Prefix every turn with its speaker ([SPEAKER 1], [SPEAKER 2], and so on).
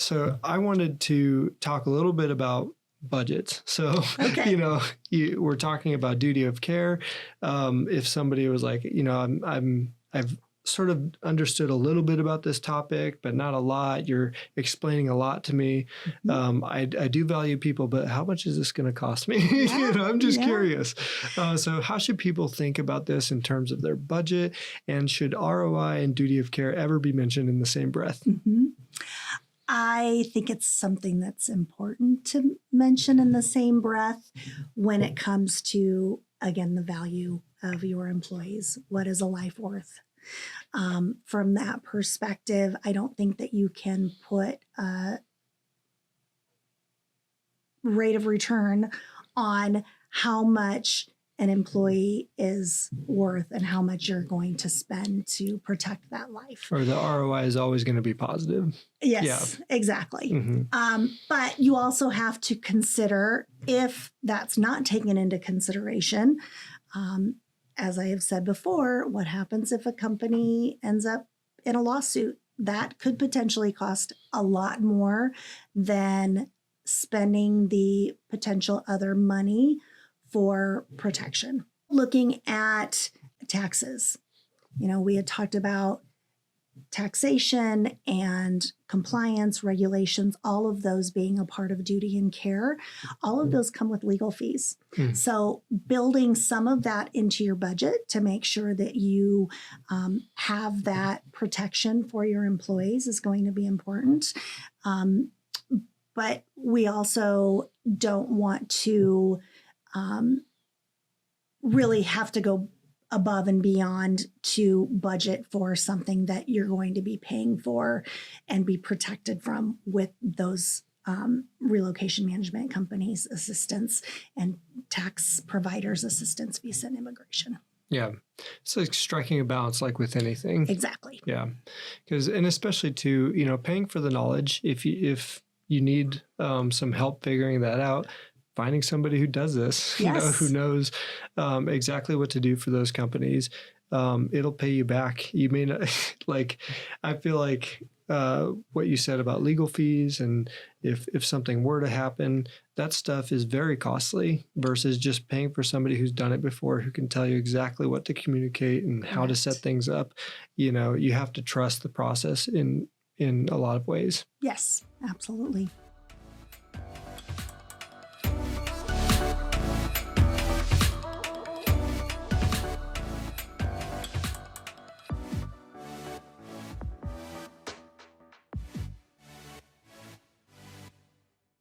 [SPEAKER 1] So I wanted to talk a little bit about budgets. So,
[SPEAKER 2] Okay.
[SPEAKER 1] We're talking about duty of care. If somebody was like, I've sort of understood a little bit about this topic, but not a lot. You're explaining a lot to me.
[SPEAKER 2] Mm-hmm.
[SPEAKER 1] I do value people, but how much is this going to cost me? I'm just curious. So how should people think about this in terms of their budget? And should ROI and duty of care ever be mentioned in the same breath?
[SPEAKER 2] Mm-hmm. I think it's something that's important to mention in the same breath when it comes to, again, the value of your employees. What is a life worth? From that perspective, I don't think that you can put a rate of return on how much an employee is worth and how much you're going to spend to protect that life.
[SPEAKER 1] Or the ROI is always going to be positive.
[SPEAKER 2] Yes, exactly.
[SPEAKER 1] Mm-hmm.
[SPEAKER 2] But you also have to consider, if that's not taken into consideration, as I have said before, what happens if a company ends up in a lawsuit? That could potentially cost a lot more than spending the potential other money for protection. Looking at taxes, we had talked about taxation and compliance regulations, all of those being a part of duty and care. All of those come with legal fees. So building some of that into your budget to make sure that you have that protection for your employees is going to be important. But we also don't want to really have to go above and beyond to budget for something that you're going to be paying for and be protected from with those relocation management companies' assistance and tax providers' assistance, visa and immigration.
[SPEAKER 1] Yeah. It's like striking a balance like with anything.
[SPEAKER 2] Exactly.
[SPEAKER 1] Yeah. And especially to, paying for the knowledge, if you need some help figuring that out, finding somebody who does this, who knows exactly what to do for those companies, it'll pay you back. You may not, I feel like what you said about legal fees, and if something were to happen, that stuff is very costly versus just paying for somebody who's done it before, who can tell you exactly what to communicate and how to set things up. You have to trust the process in a lot of ways.
[SPEAKER 2] Yes, absolutely.